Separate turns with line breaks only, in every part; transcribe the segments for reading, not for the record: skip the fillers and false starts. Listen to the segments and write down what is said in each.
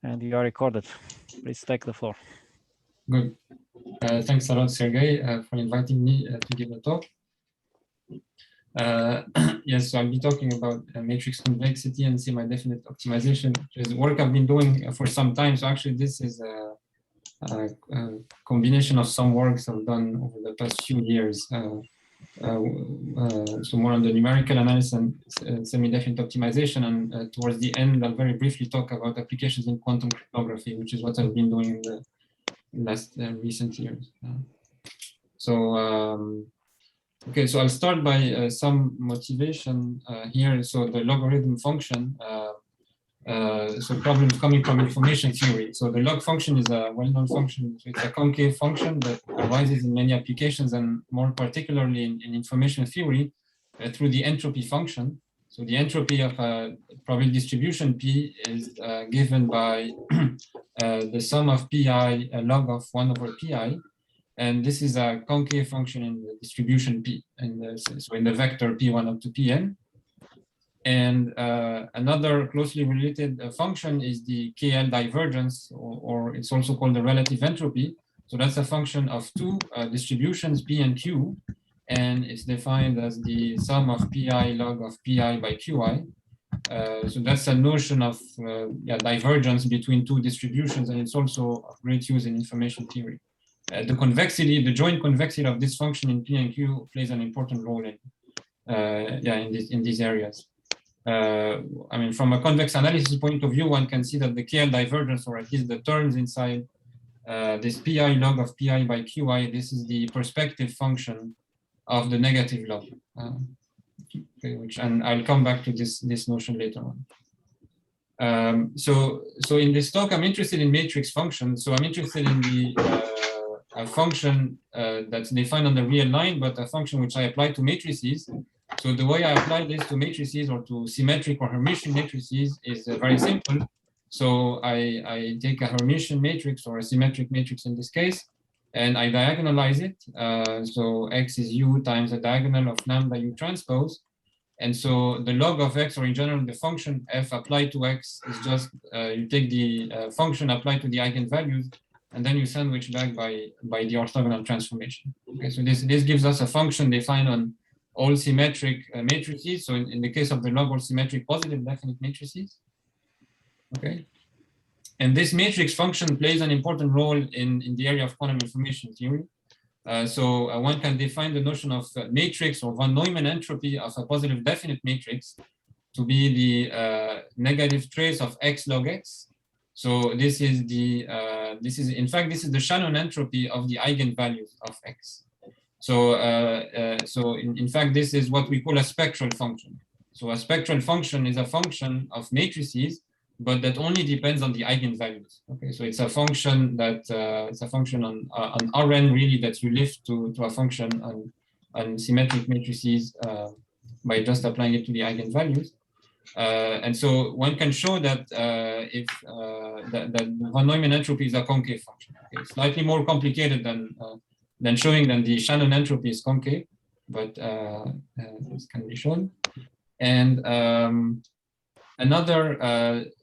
And you are recorded. Please take the floor.
Good. Thanks a lot, Sergey, for inviting me to give a talk. Yes, so I'll be talking about matrix convexity and semi-definite optimization, which is work I've been doing for some time. So actually, this is a combination of some works I've done over the past few years. So more on the numerical analysis and semi-definite optimization, and towards the end, I'll very briefly talk about applications in quantum cryptography, which is what I've been doing in the last recent years. Okay, so I'll start by some motivation here. So the logarithm function, so problems coming from information theory. So the log function is a well-known function. So it's a concave function that arises in many applications, and more particularly in information theory through the entropy function. So the entropy of a probability distribution P is given by the sum of Pi log of 1 over Pi. And this is a concave function in the distribution P, so in the vector P1 up to Pn. And another closely related function is the KL divergence, or it's also called the relative entropy. So that's a function of two distributions, P and Q, and it's defined as the sum of Pi log of Pi by Qi. So that's a notion of divergence between two distributions, and it's also of great use in information theory. The convexity, the joint convexity of this function in P and Q plays an important role in these areas. I mean, from a convex analysis point of view, one can see that the KL divergence, or at least the terms inside this Pi log of Pi by Qi, this is the perspective function of the negative log. Okay, and I'll come back to this notion later on. So in this talk, I'm interested in matrix functions. So I'm interested in a function that's defined on the real line, but a function which I apply to matrices. So the way I apply this to matrices, or to symmetric or Hermitian matrices, is very simple. So I take a Hermitian matrix, or a symmetric matrix in this case, and I diagonalize it. So X is U times the diagonal of lambda U transpose. And so the log of X, or in general, the function F applied to X, is just, you take the function applied to the eigenvalues, and then you sandwich back by the orthogonal transformation. Okay, so this gives us a function defined on all symmetric matrices. So in the case of the log, all symmetric positive definite matrices. Okay, and this matrix function plays an important role in the area of quantum information theory. So one can define the notion of matrix, or von Neumann entropy of a positive definite matrix, to be the negative trace of X log X. So this is the Shannon entropy of the eigenvalues of X. So in fact, this is what we call a spectral function. So a spectral function is a function of matrices, but that only depends on the eigenvalues. Okay, so it's a function that it's a function on Rn, really, that you lift to a function on symmetric matrices by just applying it to the eigenvalues. And so one can show that if that the von Neumann entropy is a concave function. Okay, it's slightly more complicated than showing that the Shannon entropy is concave, but this can be shown. And another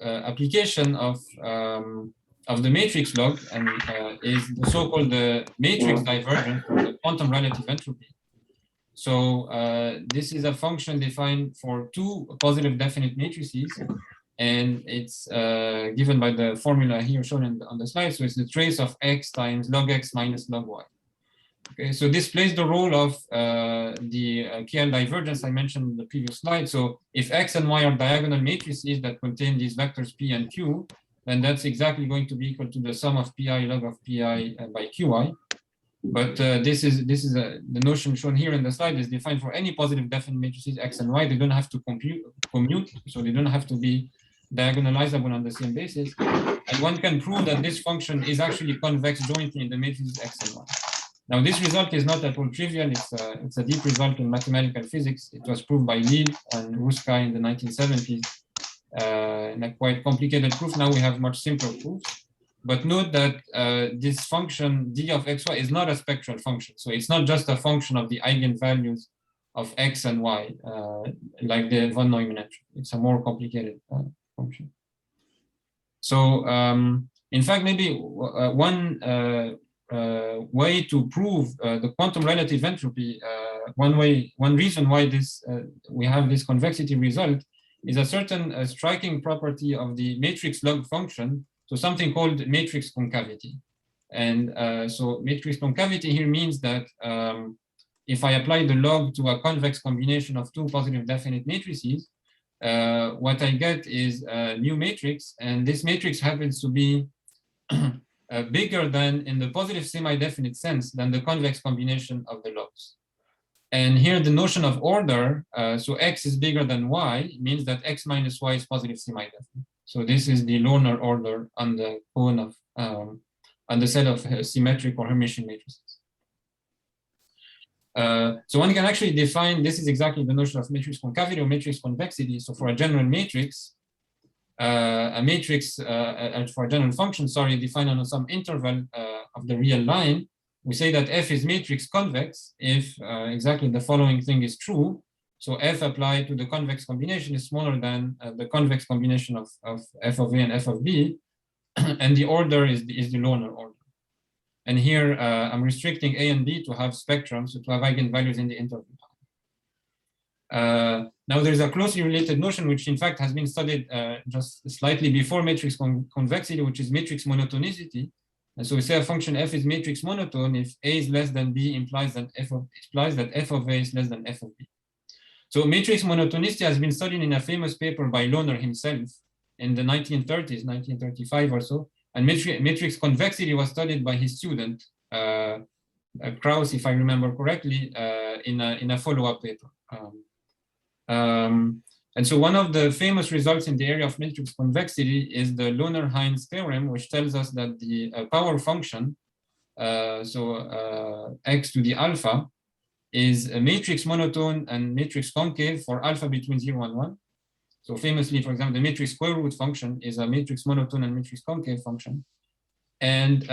application of the matrix log is the so-called matrix divergence, or the quantum relative entropy. So this is a function defined for two positive definite matrices, and it's given by the formula here shown on the slide. So it's the trace of X times log X minus log Y. Okay, so this plays the role of the KL divergence I mentioned in the previous slide. So if X and Y are diagonal matrices that contain these vectors P and Q, then that's exactly going to be equal to the sum of Pi log of Pi by Qi. But this is the notion shown here in the slide is defined for any positive definite matrices X and Y. They don't have to commute, so they don't have to be diagonalizable on the same basis. And one can prove that this function is actually convex jointly in the matrices X and Y. Now, this result is not at all trivial. It's a deep result in mathematical physics. It was proved by Lille and Ruska in the 1970s in a quite complicated proof. Now we have much simpler proofs. But note that this function d of xy is not a spectral function. So it's not just a function of the eigenvalues of x and y, like the von Neumann entropy. It's a more complicated function. So in fact, maybe one way to prove the quantum relative entropy, one reason why we have this convexity result is a certain striking property of the matrix log function, so something called matrix concavity. And so matrix concavity here means that if I apply the log to a convex combination of two positive definite matrices, what I get is a new matrix, and this matrix happens to be bigger than, in the positive semi-definite sense, than the convex combination of the logs. And here the notion of order, so x is bigger than y, means that x minus y is positive semi-definite. So this is the Lohner order on the cone of, on the set of symmetric or Hermitian matrices. So one can actually define, this is exactly the notion of matrix concavity or matrix convexity. So for a general matrix, for a general function, sorry, defined on some interval of the real line, we say that f is matrix convex if exactly the following thing is true. So f applied to the convex combination is smaller than the convex combination of f of a and f of b, and the order is the Lohner order. And here I'm restricting A and B to have spectrums, so to have eigenvalues in the interval. Now there's a closely related notion, which in fact has been studied just slightly before matrix convexity, which is matrix monotonicity. And so we say a function f is matrix monotone if A is less than B implies that f of A is less than f of B. So matrix monotonicity has been studied in a famous paper by Lohner himself in the 1930s, 1935 or so. And matrix convexity was studied by his student, Krauss, if I remember correctly, in a follow-up paper. And so one of the famous results in the area of matrix convexity is the Lohner-Heinz theorem, which tells us that the power function, x to the alpha, is a matrix monotone and matrix concave for alpha between 0 and 1. So famously, for example, the matrix square root function is a matrix monotone and matrix concave function. And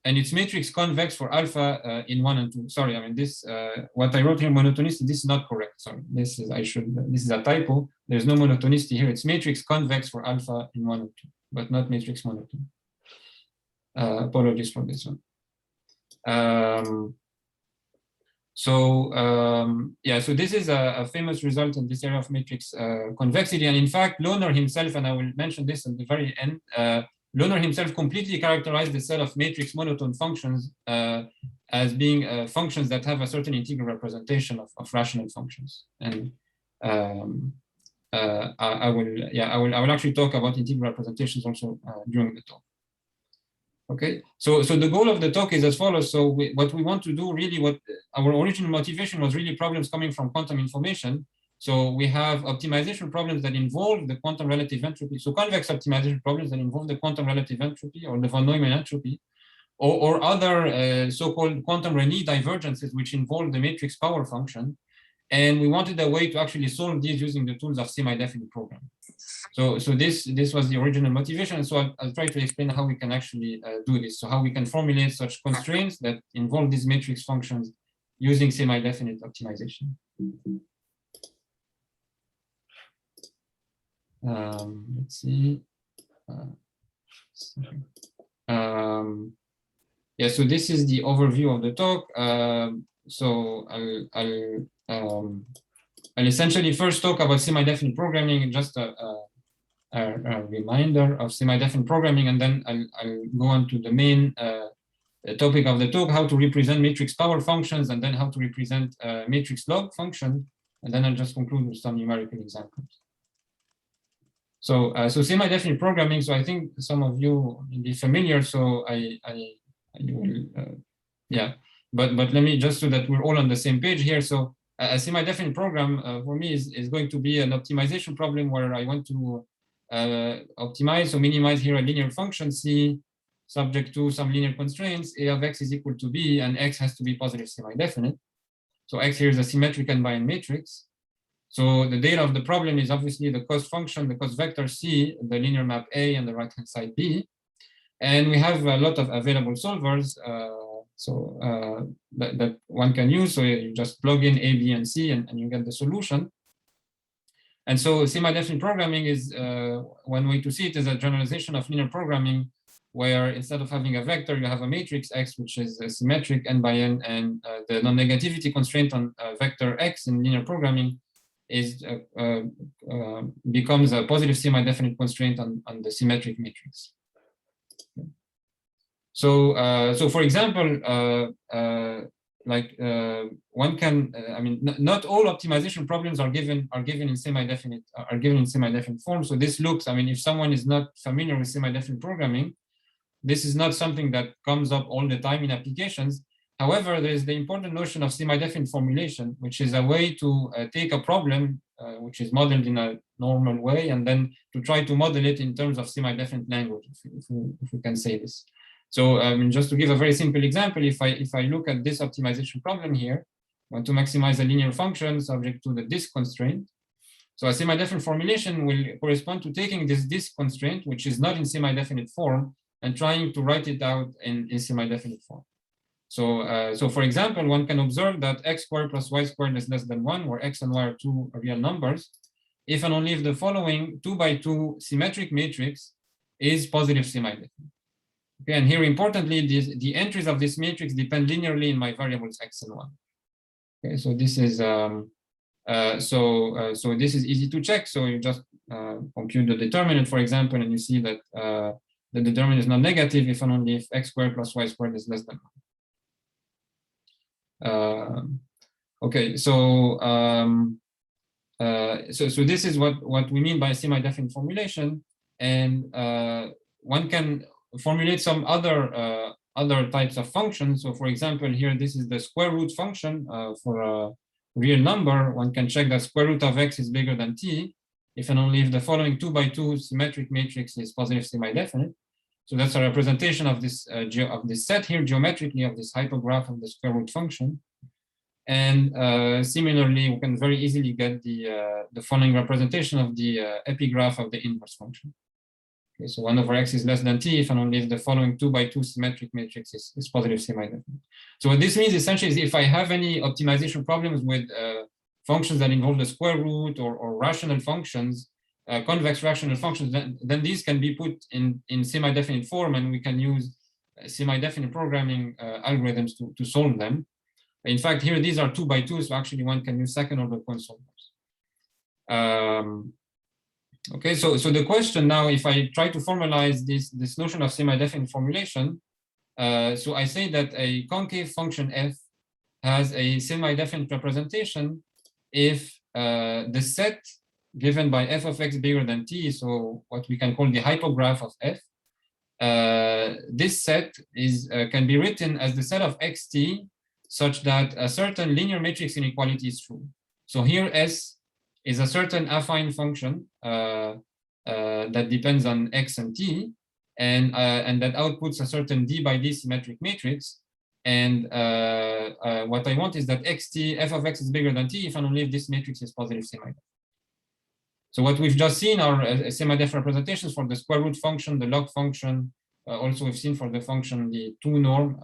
it's matrix convex for alpha in 1 and 2. Sorry, I mean this, what I wrote here monotonicity, this is not correct. Sorry, this is a typo. There's no monotonicity here. It's matrix convex for alpha in 1 and 2, but not matrix monotone. Apologies for this one. Yeah, so this is a famous result in this area of matrix convexity. And in fact, Lohner himself, and I will mention this at the very end, Lohner himself completely characterized the set of matrix monotone functions as being functions that have a certain integral representation of rational functions. And I will actually talk about integral representations also during the talk. Okay, so the goal of the talk is as follows. So what we want to do, really, what our original motivation was, really problems coming from quantum information. So we have optimization problems that involve the quantum relative entropy. So convex optimization problems that involve the quantum relative entropy or the von Neumann entropy, or other so-called quantum Rényi divergences, which involve the matrix power function. And we wanted a way to actually solve these using the tools of semi-definite programming. So this was the original motivation. And so I'll try to explain how we can actually do this. So how we can formulate such constraints that involve these matrix functions using semi-definite optimization. Let's see. Yeah, so this is the overview of the talk. So I'll essentially first talk about semi-definite programming, just a reminder of semi-definite programming, and then I'll go on to the main topic of the talk, how to represent matrix power functions, and then how to represent matrix log function, and then I'll just conclude with some numerical examples. So semi-definite programming, so I think some of you will be familiar, so I will, yeah, but let me just, so that we're all on the same page here. So a semi-definite program for me is going to be an optimization problem where I want to optimize or minimize here a linear function C subject to some linear constraints. A of x is equal to b, and x has to be positive semi-definite. So x here is a symmetric n-by-n matrix. So the data of the problem is obviously the cost function, the cost vector C, the linear map A, and the right-hand side B. And we have a lot of available solvers that one can use. So you just plug in A, B, and C, and you get the solution. And so semi-definite programming is, one way to see it is a generalization of linear programming, where instead of having a vector, you have a matrix X, which is symmetric n by n, and the non-negativity constraint on vector X in linear programming is becomes a positive semi-definite constraint on the symmetric matrix. So, so for example, one can, I mean, not all optimization problems are given in semi-definite form. So this looks, I mean, if someone is not familiar with semi-definite programming, this is not something that comes up all the time in applications. However, there is the important notion of semi-definite formulation, which is a way to take a problem which is modeled in a normal way, and then to try to model it in terms of semi-definite language, if we can say this. So just to give a very simple example, if I look at this optimization problem here, I want to maximize a linear function subject to the disk constraint. So a semi-definite formulation will correspond to taking this disk constraint, which is not in semi-definite form, and trying to write it out in semi-definite form. So, so for example, one can observe that x squared plus y squared is less than 1, where x and y are two real numbers, if and only if the following 2 by 2 symmetric matrix is positive semi-definite. Okay, and here importantly, the entries of this matrix depend linearly in my variables x and y. Okay, so this is so this is easy to check. So you just compute the determinant, for example, and you see that the determinant is not negative if and only if x squared plus y squared is less than 1. Okay, so so this is what we mean by semi-definite formulation, and one can formulate some other types of functions. So for example, here this is the square root function for a real number. One can check that square root of x is bigger than t if and only if the following 2 by 2 symmetric matrix is positive semi-definite. So that's a representation of this set here geometrically of this hypergraph of the square root function. And similarly, we can very easily get the following representation of the epigraph of the inverse function. Okay, so 1 over x is less than t if and only if the following 2 by 2 symmetric matrix is positive semi-definite. So what this means essentially is if I have any optimization problems with functions that involve the square root or rational functions, convex rational functions, then these can be put in semi-definite form, and we can use semi-definite programming algorithms to solve them. In fact, here these are 2 by 2, so actually one can use second order point solvers. Okay, so the question now, if I try to formalize this notion of semi-definite formulation, so I say that a concave function f has a semi-definite representation if the set given by f of x bigger than t, so what we can call the hypergraph of f, this set is can be written as the set of xt such that a certain linear matrix inequality is true. So here S is a certain affine function that depends on x and t, and that outputs a certain d by d symmetric matrix. And what I want is that xt, f of x is bigger than t if and only if this matrix is positive semi-definite. So what we've just seen are semi-definite representations for the square root function, the log function. Also, we've seen for the function the 2 norm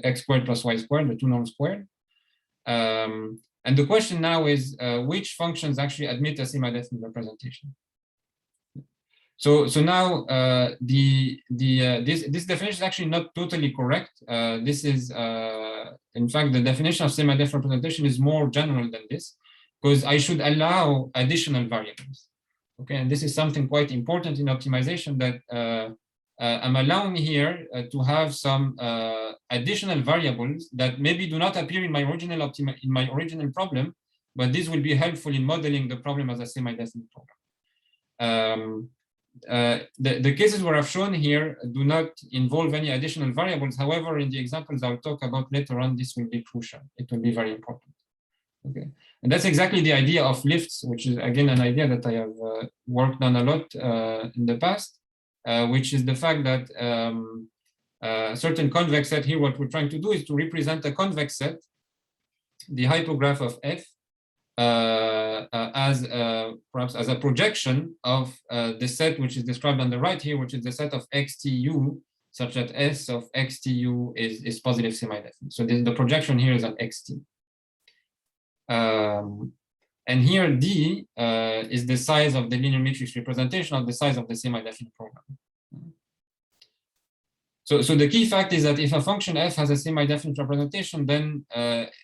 x squared plus y squared, the 2 norm squared. And the question now is which functions actually admit a semi-definite representation. So now this definition is actually not totally correct. This is in fact the definition of semi-definite representation is more general than this, because I should allow additional variables. Okay, and this is something quite important in optimization, that I'm allowing here to have some additional variables that maybe do not appear in my original problem, but this will be helpful in modeling the problem as a semi-definite problem. The cases where I've shown here do not involve any additional variables. However, in the examples I'll talk about later on, this will be crucial. It will be very important. Okay, and that's exactly the idea of lifts, which is again an idea that I have worked on a lot in the past. Which is the fact that a certain convex set here, what we're trying to do is to represent a convex set, the hypergraph of f, as perhaps as a projection of the set which is described on the right here, which is the set of xtu, such that S of xtu is positive semi-definite. So the projection here is an xt. And here D is the size of the linear matrix representation of the size of the semi-definite program. So the key fact is that if a function f has a semi-definite representation, then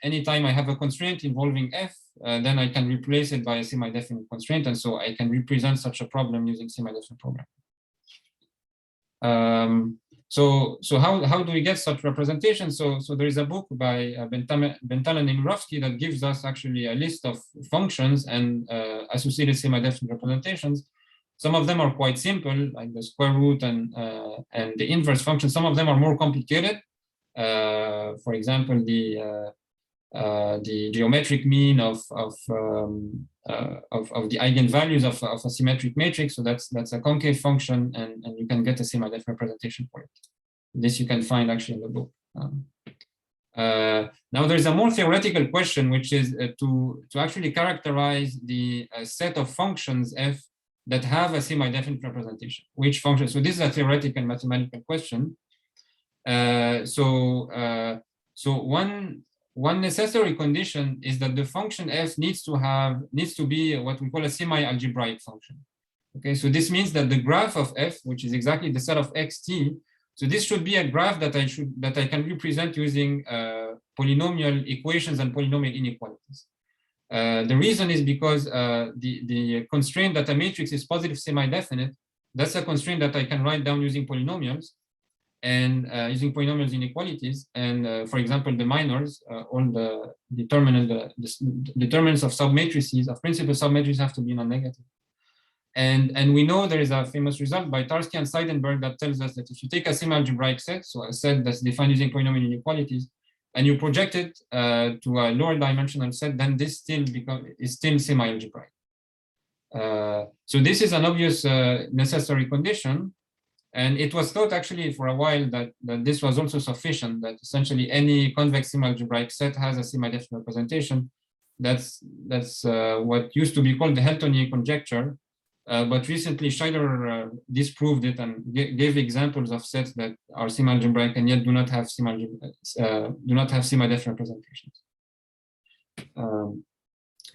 anytime I have a constraint involving f, then I can replace it by a semi-definite constraint, and so I can represent such a problem using semi-definite programming. So how do we get such representation? So there is a book by Bentalen and Mirovsky that gives us actually a list of functions and associated semi-definite representations. Some of them are quite simple, like the square root and the inverse function. Some of them are more complicated. For example, the geometric mean of the eigenvalues of a symmetric matrix. So that's a concave function, and you can get a semi-definite representation for it. This you can find actually in the book. Now there's a more theoretical question, which is to actually characterize the set of functions f that have a semi-definite representation. Which function? So this is a theoretical mathematical question. So one necessary condition is that the function f needs to be what we call a semi-algebraic function. Okay, so this means that the graph of f, which is exactly the set of xt, so this should be a graph that I can represent using polynomial equations and polynomial inequalities. The reason is because the constraint that a matrix is positive semi-definite, that's a constraint that I can write down using polynomials and using polynomials inequalities. And for example, the minors, all the determinants of submatrices, of principal submatrices, have to be non-negative. And we know there is a famous result by Tarski and Seidenberg that tells us that if you take a semi-algebraic set, so a set that's defined using polynomial inequalities, and you project it to a lower dimensional set, then this is still semi-algebraic. So this is an obvious necessary condition. And it was thought actually for a while that this was also sufficient, that essentially any convex semi-algebraic set has a semi-definite representation. That's what used to be called the Heltonian conjecture. But recently Scheider disproved it and gave examples of sets that are semi-algebraic and yet do not have semi-definite representations.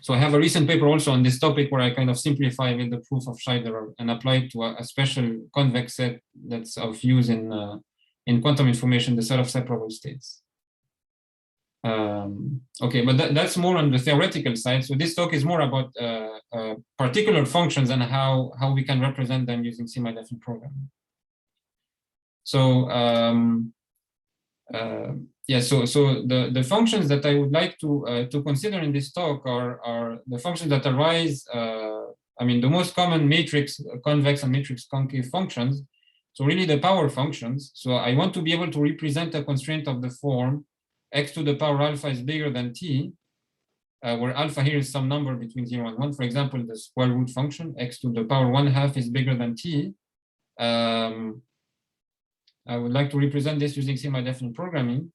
So I have a recent paper also on this topic where I kind of simplify with the proof of Scheider and apply it to a special convex set that's of use in quantum information, the set of separable states. Okay, but that's more on the theoretical side. So this talk is more about particular functions and how we can represent them using semi-definite programming. So yeah, so the functions that I would like to consider in this talk are the functions that arise. I mean, the most common matrix convex and matrix concave functions. So really the power functions. So I want to be able to represent a constraint of the form x to the power alpha is bigger than t, where alpha here is some number between 0 and 1. For example, the square root function x to the power 1/2 is bigger than t. I would like to represent this using semi-definite programming.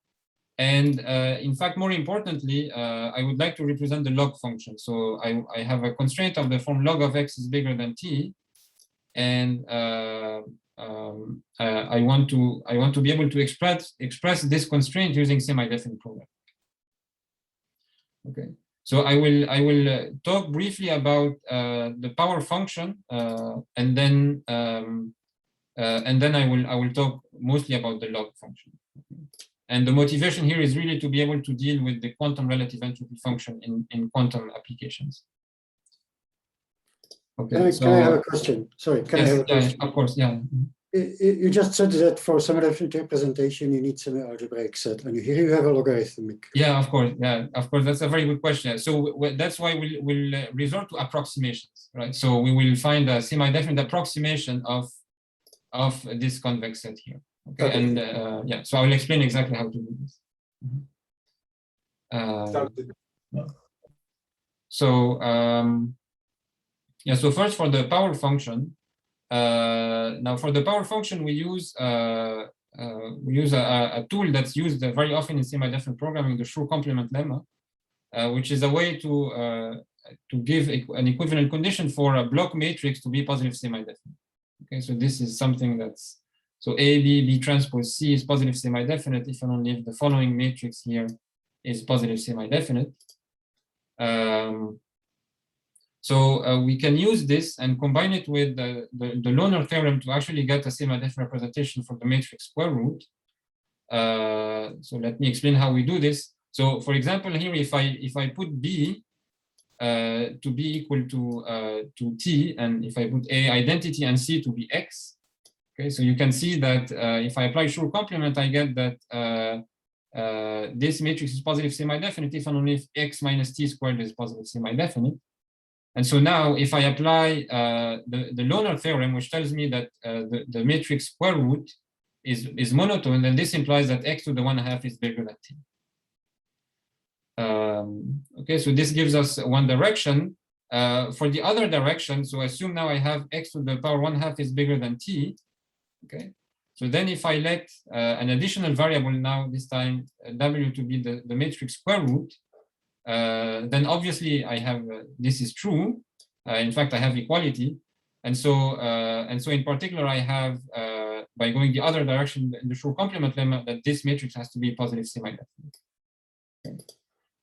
And in fact, more importantly, I would like to represent the log function. So I have a constraint of the form log of x is bigger than t, and I want to be able to express this constraint using semi-definite programming. Okay, so I will talk briefly about the power function, and then I will talk mostly about the log function. Okay. And the motivation here is really to be able to deal with the quantum relative entropy function in quantum applications. Okay.
Can I have a question? Sorry, can I have a question?
Of course, yeah.
You just said that for semi-definite representation, you need semi-algebraic set, and here you have a logarithmic.
Yeah, of course. Yeah, of course. That's a very good question. So that's why we'll resort to approximations, right? So we will find a semi-definite approximation of this convex set here. Okay. And yeah, so I will explain exactly how to do this. Yeah, so first for the power function. Now for the power function, we use a tool that's used very often in semi-definite programming, the Schur complement lemma, which is a way to give an equivalent condition for a block matrix to be positive semi-definite. Okay, so this is something that's, so A, B transpose C is positive semi-definite if and only if the following matrix here is positive semi-definite. So we can use this and combine it with the Lohner theorem to actually get a semi-definite representation for the matrix square root. So let me explain how we do this. So for example, here, if I put B to be equal to T, and if I put A identity and C to be X, okay, so you can see that if I apply Schur complement, I get that this matrix is positive semi-definite if and only if X minus T squared is positive semi-definite. And so now if I apply the Lohner theorem, which tells me that the matrix square root is monotone, then this implies that X to the 1/2 is bigger than T. Okay, so this gives us one direction. For the other direction, so assume now I have X to the power 1/2 is bigger than T. Okay, so then if I let an additional variable now, this time W to be the matrix square root, then obviously I have this is true. In fact, I have equality, and so in particular I have by going the other direction in the Schur complement lemma that this matrix has to be positive semi-definite. Okay.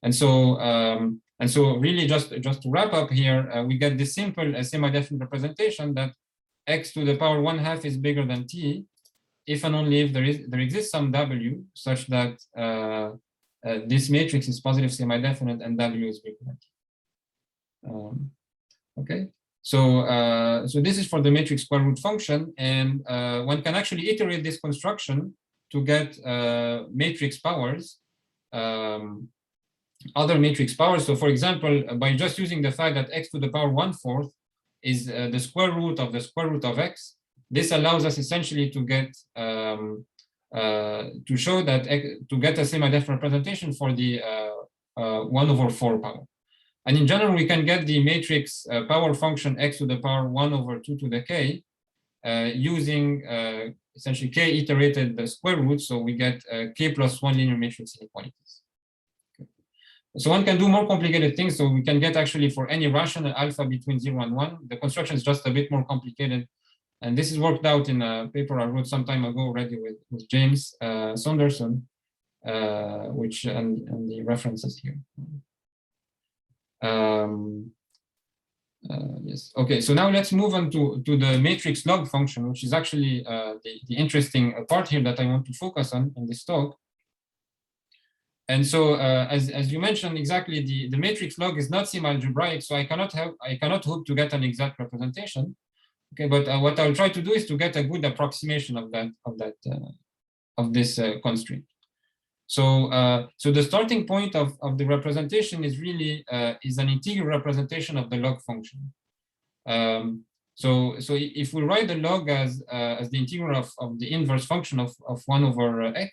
And so really just to wrap up here, we get this simple semi-definite representation that X to the power 1/2 is bigger than T, if and only if there exists some W such that this matrix is positive semi-definite and W is bigger than T. Okay, so this is for the matrix square root function, and one can actually iterate this construction to get matrix powers, other matrix powers. So for example, by just using the fact that X to the power 1/4 is the square root of X, this allows us essentially to get to show that to get a semi-definite representation for the 1/4 power. And in general, we can get the matrix power function X to the power 1/2 to the K using essentially K iterated the square root. So we get K plus 1 linear matrix inequalities. Okay. So one can do more complicated things. So we can get actually for any rational alpha between 0 and 1. The construction is just a bit more complicated. And this is worked out in a paper I wrote some time ago already with James Saunderson, which and the references here. Yes. Okay. So now let's move on to the matrix log function, which is actually the interesting part here that I want to focus on in this talk. And so, as you mentioned, exactly the matrix log is not semi-algebraic, so I cannot hope to get an exact representation. Okay, but what I'll try to do is to get a good approximation of this constraint. So, the starting point of the representation is really is an integral representation of the log function. So if we write the log as the integral of the inverse function of 1/x,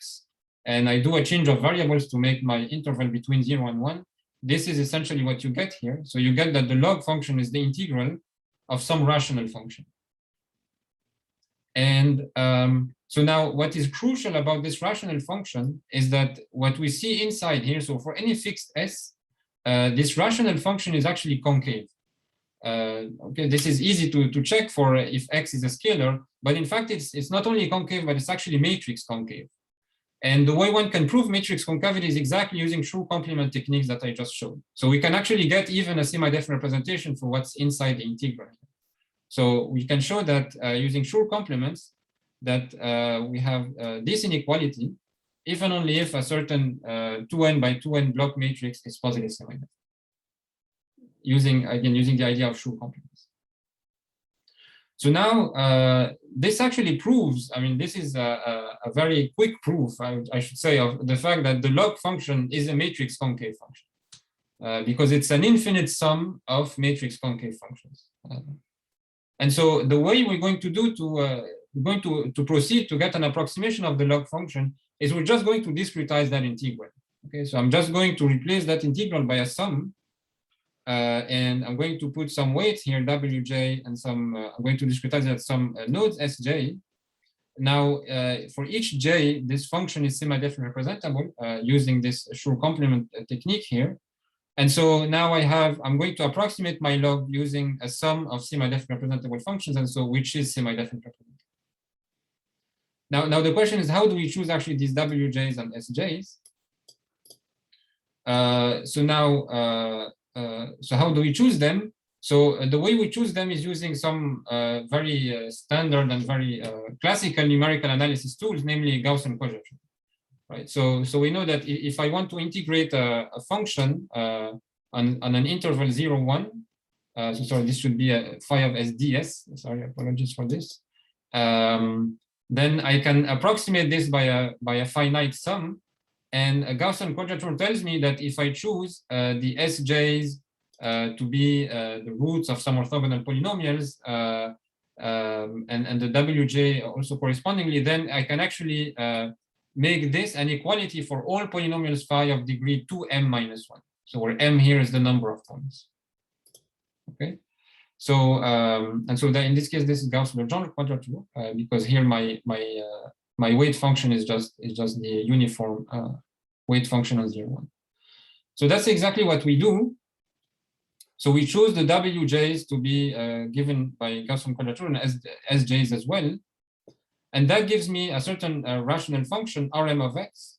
and I do a change of variables to make my interval between 0 and 1, this is essentially what you get here. So you get that the log function is the integral of some rational function. And so now what is crucial about this rational function is that what we see inside here, so for any fixed S, this rational function is actually concave. Okay, this is easy to check for if X is a scalar, but in fact, it's not only concave, but it's actually matrix concave. And the way one can prove matrix concavity is exactly using Schur complement techniques that I just showed. So we can actually get even a semi-definite representation for what's inside the integral. So we can show that using Schur complements that we have this inequality, if and only if a certain 2n by 2n block matrix is positive semi-definite. Using the idea of Schur complements. So now this actually proves, I mean, this is a very quick proof, I should say, of the fact that the log function is a matrix concave function because it's an infinite sum of matrix concave functions. And so the way we're going to do to proceed to get an approximation of the log function is we're just going to discretize that integral. Okay, so I'm just going to replace that integral by a sum. And I'm going to put some weights here, Wj, and some, I'm going to discretize at some nodes, Sj. Now, for each j, this function is semi-definitely representable using this Schur complement technique here. And so now I'm going to approximate my log using a sum of semi-definitely representable functions, and so which is semi-definitely representable. Now the question is, how do we choose actually these Wj's and Sj's? So how do we choose them? So the way we choose them is using some very standard and very classical numerical analysis tools, namely Gaussian quadrature. Right. So we know that if I want to integrate a function on an interval 0, 1, so sorry, this should be a phi of SDS. Sorry, apologies for this. Then I can approximate this by a finite sum, and a Gaussian quadrature tells me that if I choose the SJs to be the roots of some orthogonal polynomials and the WJ also correspondingly, then I can actually make this an equality for all polynomials phi of degree 2m minus 1. So where m here is the number of points. Okay. So and so that in this case, this is Gauss-Legendre quadrature because here my weight function is just the uniform weight function on 0, 1. So that's exactly what we do. So we choose the WJs to be given by Gaussian quadrature and SJs as well. And that gives me a certain rational function, Rm of x.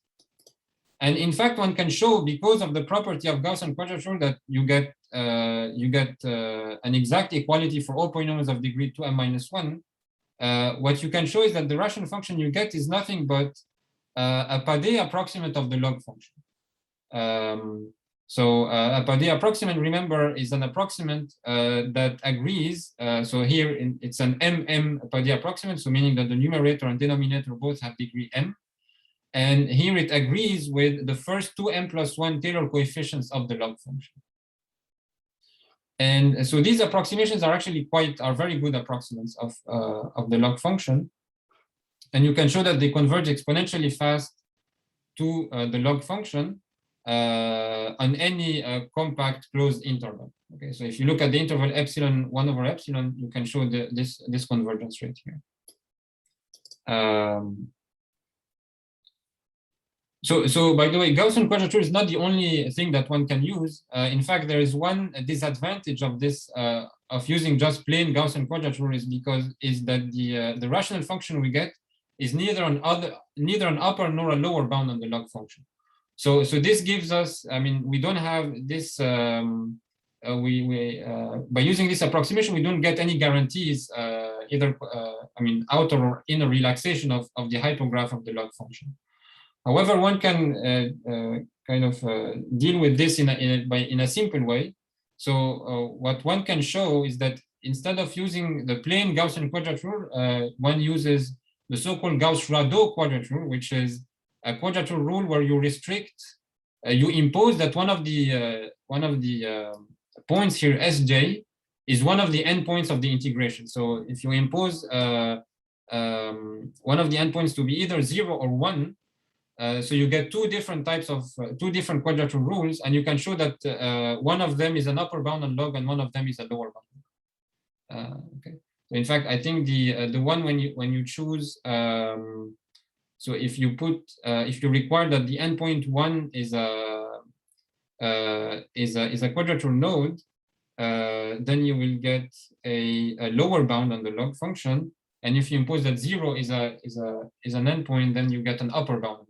And in fact, one can show, because of the property of Gaussian quadrature, that you get an exact equality for all polynomials of degree 2m minus 1. What you can show is that the rational function you get is nothing but a Padé approximate of the log function. So a Padé approximate, remember, is an approximate that agrees. So here it's an Padé approximate, so meaning that the numerator and denominator both have degree m. And here it agrees with the first two m plus 1 Taylor coefficients of the log function. And so these approximations are actually very good approximates of the log function. And you can show that they converge exponentially fast to the log function on any compact closed interval. Okay, so if you look at the interval epsilon 1 over epsilon, you can show this convergence rate here. So by the way, Gaussian quadrature is not the only thing that one can use. In fact, there is one disadvantage of this of using just plain Gaussian quadrature is that the rational function we get is neither an upper nor a lower bound on the log function. So this gives us, I mean, we don't have this. By using this approximation, we don't get any guarantees either. I mean, outer or inner relaxation of the hypograph of the log function. However, one can deal with this in a simple way. So what one can show is that instead of using the plain Gaussian quadrature, one uses the so-called Gauss-Rado quadrature, which is a quadrature rule where you restrict, you impose that one of the points here, Sj, is one of the endpoints of the integration. So if you impose one of the endpoints to be either 0 or 1, so you get two different types of two different quadrature rules, and you can show that one of them is an upper bound on log and one of them is a lower bound. Okay. So in fact, I think the one when you choose, so if you require that the endpoint 1 is a quadrature node, then you will get a lower bound on the log function, and if you impose that 0 is an endpoint, then you get an upper bound.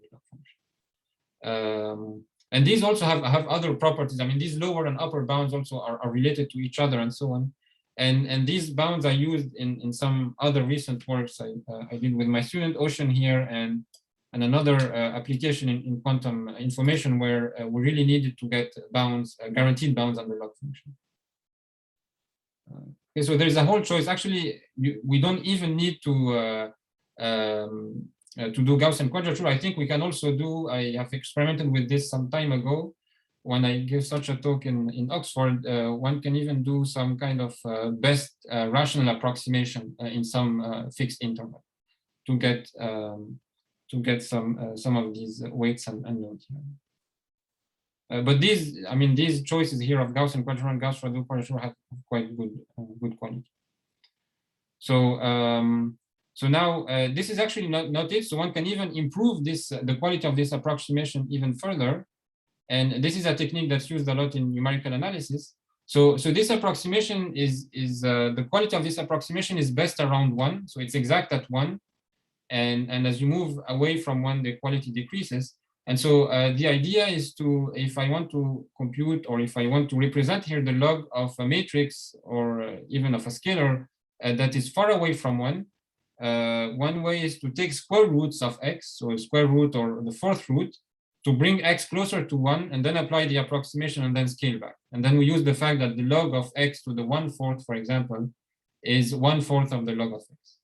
And these also have other properties. I mean, these lower and upper bounds also are related to each other and so on. And these bounds are used in some other recent works I did with my student Ocean here and another application in quantum information where we really needed to get bounds, guaranteed bounds on the log function. Okay, so there's a whole choice. Actually, we don't even need to do Gaussian quadrature. I think we can also do, I have experimented with this some time ago when I gave such a talk in Oxford. One can even do some kind of best rational approximation in some fixed interval to get some of these weights and nodes. But these choices here of Gaussian quadrature and Gauss-Rado quadrature have quite good quality. So now this is actually not it. So one can even improve the quality of this approximation even further. And this is a technique that's used a lot in numerical analysis. So this approximation is the quality of this approximation is best around 1. So it's exact at 1. And as you move away from 1, the quality decreases. And so the idea is to, if I want to compute or if I want to represent here the log of a matrix or even of a scalar that is far away from 1, one way is to take square roots of x, so square root or the fourth root, to bring x closer to 1 and then apply the approximation and then scale back. And then we use the fact that the log of x to the 1/4, for example, is 1/4 of the log of x.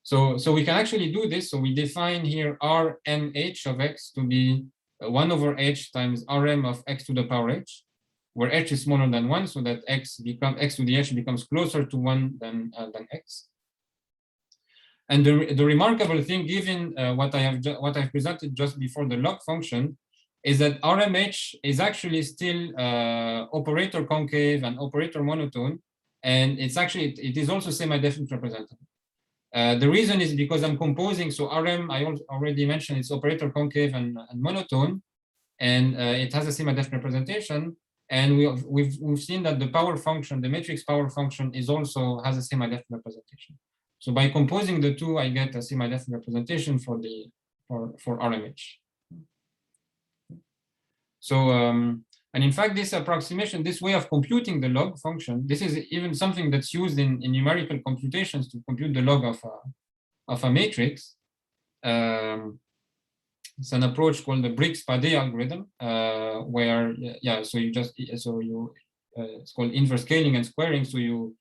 So we can actually do this. So we define here Rmh of x to be 1 over h times Rm of x to the power h, where h is smaller than 1, so that x to the h becomes closer to 1 than x. And the remarkable thing, given what I've presented just before the log function, is that Rmh is actually still operator concave and operator monotone, and it is also semi-definite representative. The reason is because I'm composing, so Rm, I already mentioned, it's operator concave and monotone, and it has a semi-definite representation. And we've seen that the power function, the matrix power function, has a semi-definite representation. So by composing the two, I get a semi-definite representation for Rmh. So and in fact, this approximation, this way of computing the log function, this is even something that's used in numerical computations to compute the log of a matrix. It's an approach called the Briggs-Padé algorithm, where it's called inverse scaling and squaring. So you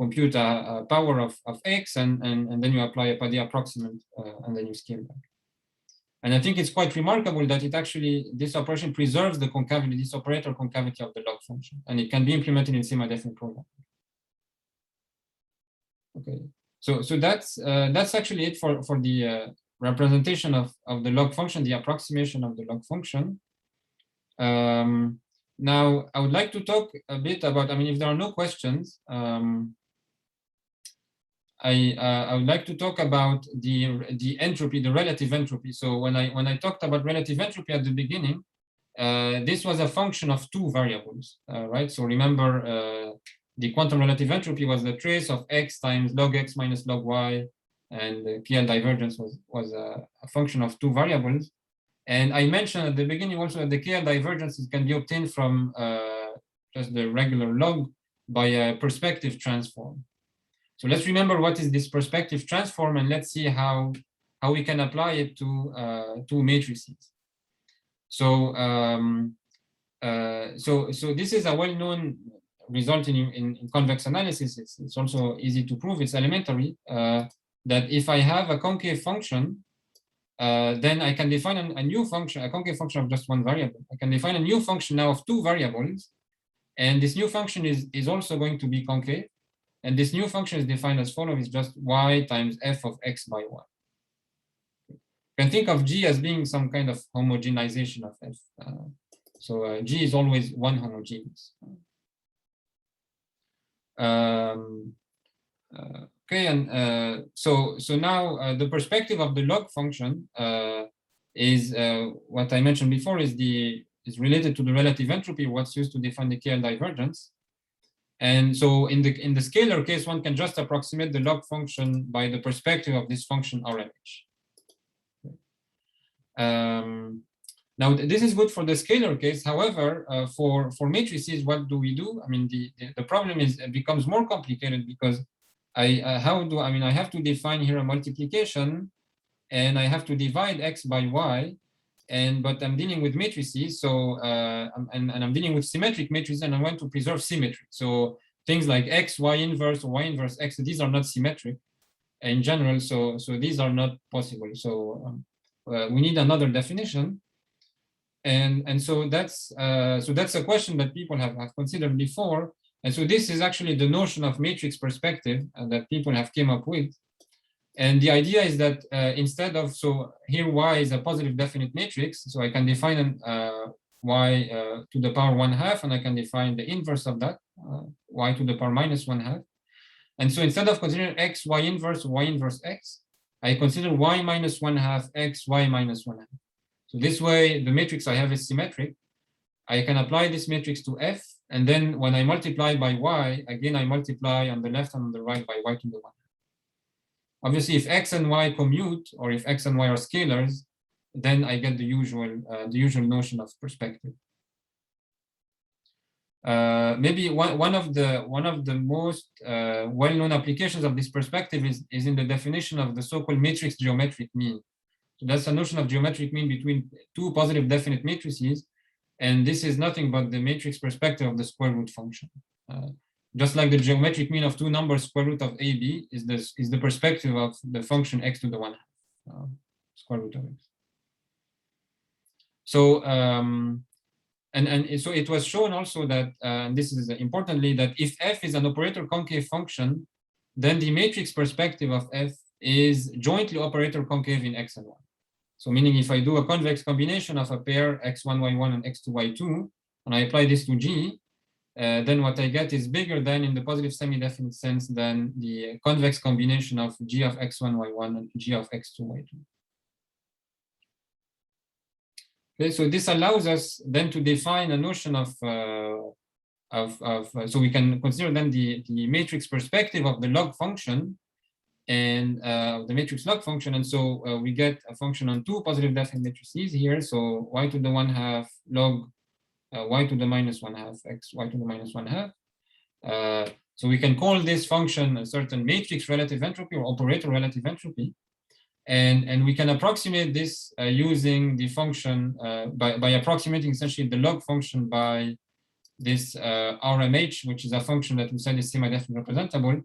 compute a power of x and then you apply a Padé approximant and then you scale back. And I think it's quite remarkable that this operation preserves the concavity, this operator concavity of the log function, and it can be implemented in semi-definite programming. Okay, so that's actually it for the representation of the log function, the approximation of the log function. Now, I would like to talk a bit about, if there are no questions, I would like to talk about the entropy, the relative entropy. So when I talked about relative entropy at the beginning, this was a function of two variables, right? So remember, the quantum relative entropy was the trace of x times log x minus log y, and the KL divergence was a function of two variables. And I mentioned at the beginning also that the KL divergences can be obtained from just the regular log by a perspective transform. So let's remember what is this perspective transform, and let's see how we can apply it to two matrices. So so this is a well-known result in convex analysis. It's also easy to prove. It's elementary that if I have a concave function, then I can define a new function, a concave function of just one variable. I can define a new function now of two variables, and this new function is also going to be concave. And this new function is defined as follows: it's just y times f of x by y. You can think of G as being some kind of homogenization of f. So G is always one homogeneous. Okay, and so now the perspective of the log function is what I mentioned before is related to the relative entropy, what's used to define the KL divergence. And so in the scalar case, one can just approximate the log function by the perspective of this function Rmh. Now this is good for the scalar case. However, for matrices, what do we do? The problem is it becomes more complicated because I have to define here a multiplication, and I have to divide x by y, but I'm dealing with matrices, so and I'm dealing with symmetric matrices, and I want to preserve symmetry. So things like x, y inverse, or y inverse x, these are not symmetric in general, so these are not possible. So we need another definition, and so that's a question that people have considered before. And so this is actually the notion of matrix perspective that people have came up with. And the idea is that instead of, so here y is a positive definite matrix, so I can define y to the power 1/2, and I can define the inverse of that, y to the power minus 1/2. And so instead of considering x, y inverse x, I consider y minus 1/2 x, y minus 1/2. So this way, the matrix I have is symmetric. I can apply this matrix to f, and then when I multiply by y, again, I multiply on the left and on the right by y to the 1/2. Obviously, if x and y commute, or if x and y are scalars, then I get the usual notion of perspective. Maybe one of the most well-known applications of this perspective is in the definition of the so-called matrix geometric mean. So that's a notion of geometric mean between two positive definite matrices, and this is nothing but the matrix perspective of the square root function. Just like the geometric mean of two numbers, square root of AB is the perspective of the function x to the 1/2, square root of x. So and so it was shown also that, this is importantly, that if f is an operator concave function, then the matrix perspective of f is jointly operator concave in x and y. So meaning if I do a convex combination of a pair x1, y1 and x2, y2, and I apply this to G, then what I get is bigger than, in the positive semi-definite sense, than the convex combination of G of x1, y1 and G of x2, y2. Okay, so this allows us then to define a notion of so we can consider then the matrix perspective of the log function and the matrix log function. And so we get a function on two positive definite matrices here. So y to the 1/2 log y to the -1/2 x y to the -1/2. So we can call this function a certain matrix relative entropy or operator relative entropy. And we can approximate this using the function by approximating essentially the log function by this RMH, which is a function that we said is semi-definite representable.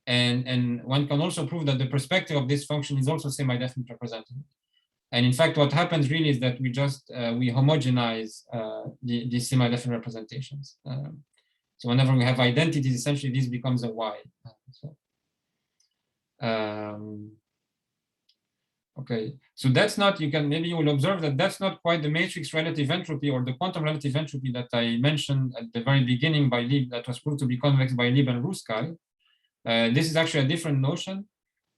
And one can also prove that the perspective of this function is also semi-definite representable. And in fact, what happens really is that we just we homogenize the semi-definite representations. So whenever we have identities, essentially this becomes a Y. Okay, so that's not, maybe you will observe that that's not quite the matrix relative entropy or the quantum relative entropy that I mentioned at the very beginning by Lieb, that was proved to be convex by Lieb and Ruskay. This is actually a different notion,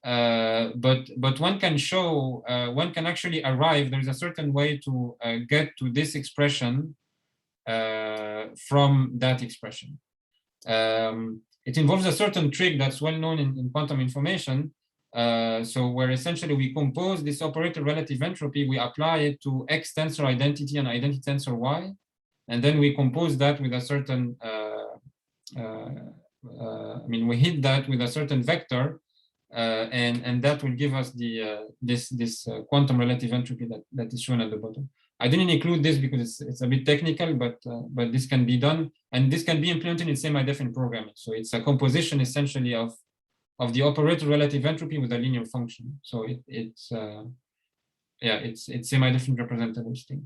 but one can show, one can actually arrive, there's a certain way to get to this expression from that expression. It involves a certain trick that's well known in quantum information. So where essentially we compose this operator relative entropy, we apply it to X tensor identity and identity tensor Y, and then we compose that with a certain, we hit that with a certain vector, and that will give us the this quantum relative entropy that is shown at the bottom. I didn't include this because it's a bit technical, but this can be done, and this can be implemented in semi-definite programming. So it's a composition essentially of the operator relative entropy with a linear function. So it's semi-definite representable thing.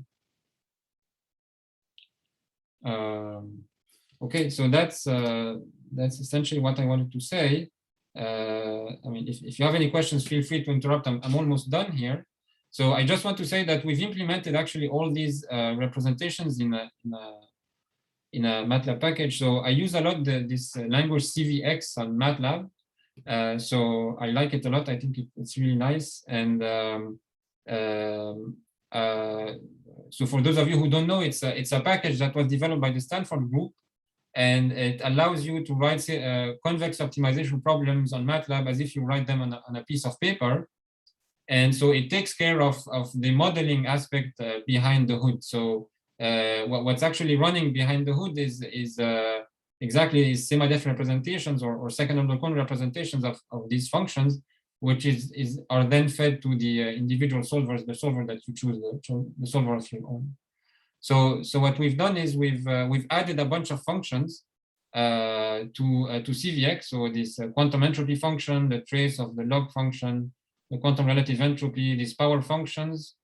Okay, so that's essentially what I wanted to say. If you have any questions, feel free to interrupt. I'm almost done here. So I just want to say that we've implemented actually all these representations in a MATLAB package. So I use a lot this language CVX on MATLAB. So I like it a lot. I think it's really nice. And so for those of you who don't know, it's a package that was developed by the Stanford group, and it allows you to write convex optimization problems on MATLAB as if you write them on a piece of paper. And so it takes care of the modeling aspect behind the hood. So what's actually running behind the hood is exactly semi-definite representations or second order cone representations of these functions, which are then fed to the individual solvers, the solver that you choose, the solver of your own. So what we've done is we've added a bunch of functions to CVX. So this quantum entropy function, the trace of the log function, the quantum relative entropy, these power functions,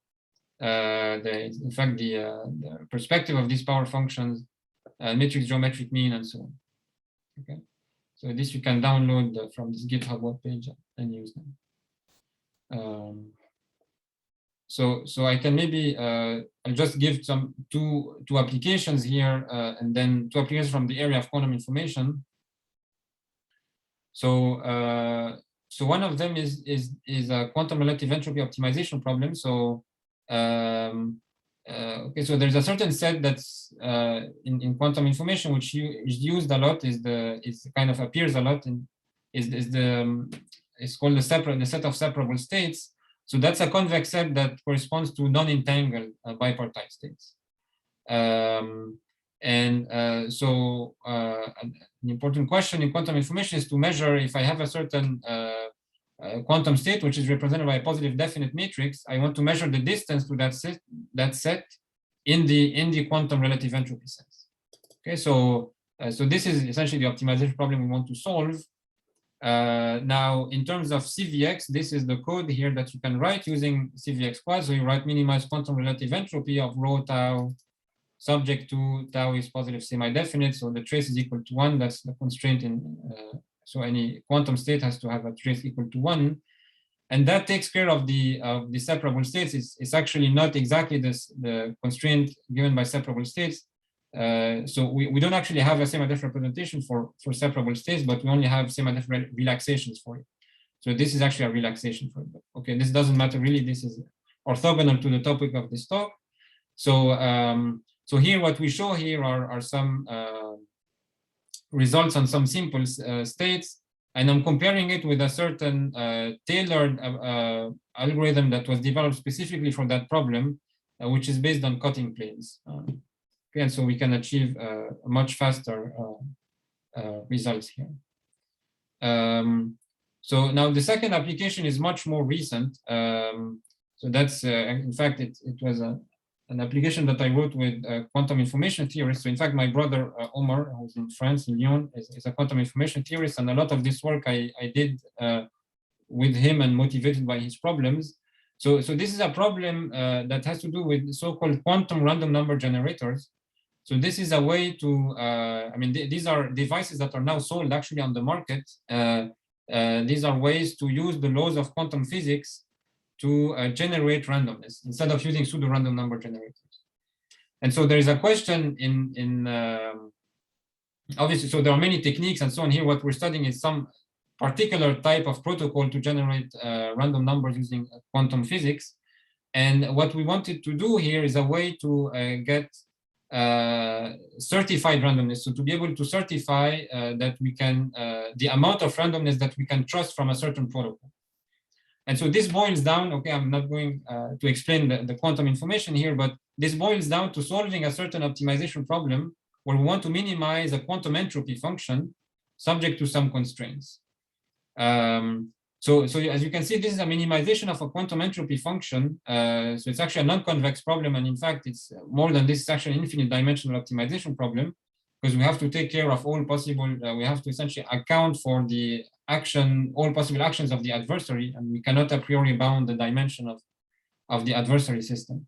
in fact the perspective of these power functions, matrix geometric mean, and so on. Okay, so this you can download from this GitHub webpage and use them. So I can maybe I'll just give some two applications here, and then two applications from the area of quantum information. So one of them is a quantum relative entropy optimization problem. So okay, so there's a certain set that's in quantum information which is used a lot, is kind of appears a lot in it's called the set of separable states. So that's a convex set that corresponds to non-entangled bipartite states. So an important question in quantum information is to measure if I have a certain quantum state, which is represented by a positive definite matrix. I want to measure the distance to that set in the quantum relative entropy sense. Okay, so this is essentially the optimization problem we want to solve. Now, in terms of CVX, this is the code here that you can write using CVX quad. So you write minimize quantum relative entropy of rho tau subject to tau is positive semi-definite. So the trace is equal to 1. That's the constraint in. So any quantum state has to have a trace equal to 1. And that takes care of the separable states. It's actually not exactly the constraint given by separable states. So we don't actually have a semi-definite representation for separable states, but we only have semi-definite relaxations for it. So this is actually a relaxation for it. Okay, this doesn't matter really. This is orthogonal to the topic of this talk. So so here what we show here are some results on some simple states, and I'm comparing it with a certain tailored algorithm that was developed specifically for that problem, which is based on cutting planes. Okay, and so we can achieve much faster results here. So now the second application is much more recent. So that's, in fact, it was an application that I wrote with quantum information theorists. So in fact, my brother, Omar, who's in France, in Lyon, is a quantum information theorist. And a lot of this work I did with him and motivated by his problems. So this is a problem that has to do with so-called quantum random number generators. So this is a way to, I mean, these are devices that are now sold actually on the market. These are ways to use the laws of quantum physics to generate randomness instead of using pseudo-random number generators. And so there is a question in obviously, so there are many techniques and so on here. What we're studying is some particular type of protocol to generate random numbers using quantum physics. And what we wanted to do here is a way to get certified randomness. So to be able to certify that we can, the amount of randomness that we can trust from a certain protocol. And so this boils down, okay, I'm not going to explain the quantum information here, but this boils down to solving a certain optimization problem where we want to minimize a quantum entropy function subject to some constraints. So as you can see, this is a minimization of a quantum entropy function. So it's actually a non-convex problem. And in fact, it's more than this, it's actually an infinite dimensional optimization problem, because we have to take care of all possible, we have to essentially account for the action, all possible actions of the adversary, and we cannot a priori bound the dimension of the adversary system.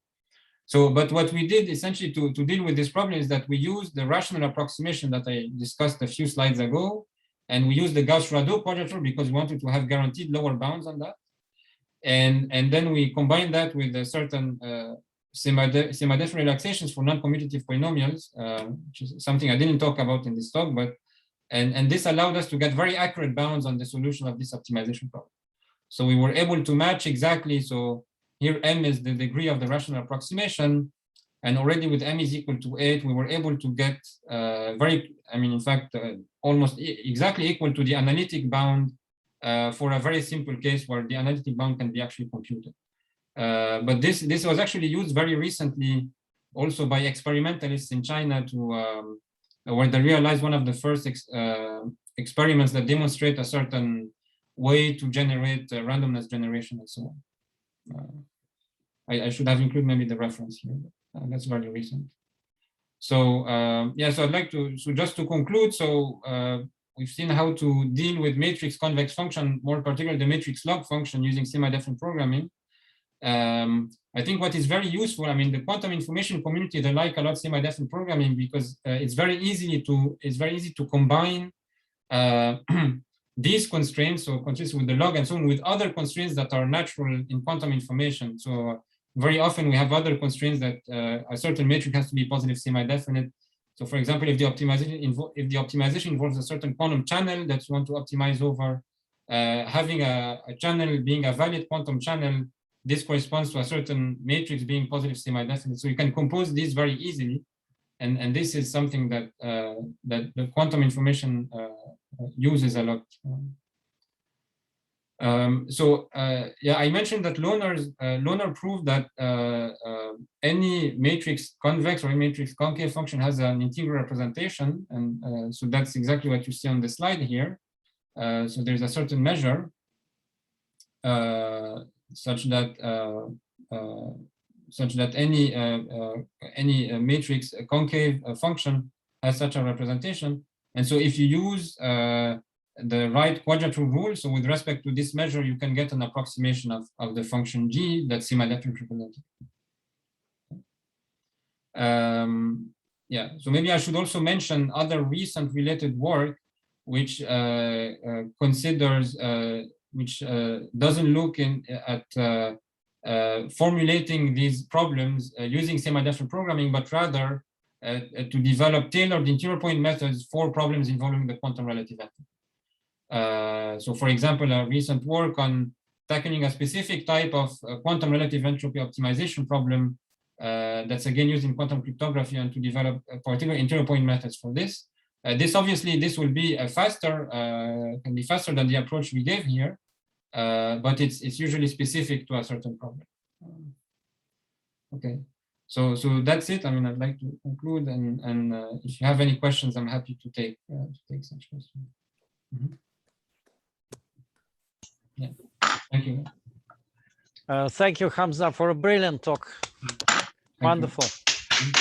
So, but what we did essentially to deal with this problem is that we used the rational approximation that I discussed a few slides ago, and we used the Gauss-Rado quadrature because we wanted to have guaranteed lower bounds on that. And then we combined that with a certain semi-definite relaxations for non-commutative polynomials, which is something I didn't talk about in this talk, but and this allowed us to get very accurate bounds on the solution of this optimization problem. So we were able to match exactly, so here m is the degree of the rational approximation, and already with m is equal to 8, we were able to get in fact, almost exactly equal to the analytic bound for a very simple case where the analytic bound can be actually computed. But this was actually used very recently also by experimentalists in China to where they realized one of the first experiments that demonstrate a certain way to generate randomness generation and so on. I should have included maybe the reference here, but that's very recent. So yeah, so I'd like to, so just to conclude, so we've seen how to deal with matrix convex function, more particularly the matrix log function using semi-definite programming. I think what is very useful, I mean, the quantum information community, they like a lot semi-definite programming because it's very easy to combine these constraints, so constraints with the log and so on, with other constraints that are natural in quantum information. So very often we have other constraints that a certain matrix has to be positive semi-definite. So for example, if the optimization involves a certain quantum channel that you want to optimize over, having a channel being a valid quantum channel, this corresponds to a certain matrix being positive semi-definite. So you can compose these very easily. And this is something that that the quantum information uses a lot. Yeah, I mentioned that Lohner proved that any matrix convex or any matrix concave function has an integral representation, and so that's exactly what you see on the slide here. So there's a certain measure such that any matrix concave function has such a representation. And so if you use the right quadrature rule, so with respect to this measure, you can get an approximation of the function g that's semidefinite represented. Yeah, so maybe I should also mention other recent related work which considers, which doesn't look at formulating these problems using semidefinite programming, but rather to develop tailored interior point methods for problems involving the quantum relative entropy. So for example, a recent work on tackling a specific type of quantum relative entropy optimization problem that's again using quantum cryptography, and to develop particular interior point methods for this. This will be faster, can be faster than the approach we gave here, but it's usually specific to a certain problem. Okay, so that's it. I mean, I'd like to conclude, and if you have any questions, I'm happy to take such questions. Mm-hmm. Yeah, thank you.
Thank you, Hamza, for a brilliant talk.
Thank
Wonderful.
You.